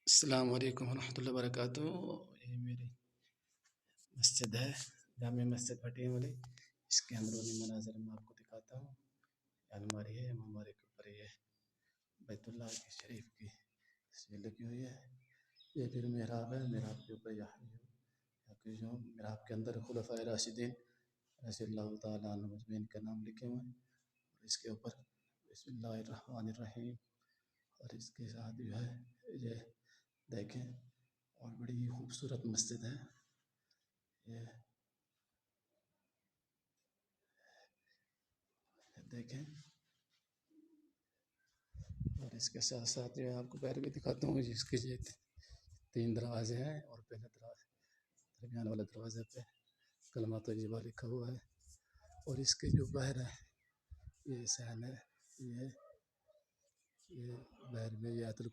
अस्सलाम वालेकुम रहमतुल्लाहि व बरकातुहू। ये मेरी मस्जिद है, जामे मस्जिद भटिया वाली। इसके अंदरूनी मनाज़र मैं आपको दिखाता हूँ। अलमारी है, अलमारी के ऊपर ये बैतुल्लाह की शरीफ की तस्वीर लगी हुई है। ये फिर मेहराब है, मेहराब के ऊपर जो मेहराब के अंदर खुलफ़ाए राशिदीन रज़ियल्लाहु ताला अन्हुम अजमईन का नाम लिखे हुए हैं। और इसके ऊपर बिस्मिल्लाहिर्रहमानिर्रहीम। और इसके साथ जो है ये देखें, और बड़ी ही खूबसूरत मस्जिद है ये, देखें। और इसके साथ साथ जो है आपको पैर भी दिखाता हूँ, जिसके ये 3 दरवाजे हैं। और पहले दरमियान वाले दरवाजे पे कलमा तय्यबा लिखा हुआ है। और इसके जो बाहर है ये सहन है, ये बाहर में ये आयतुल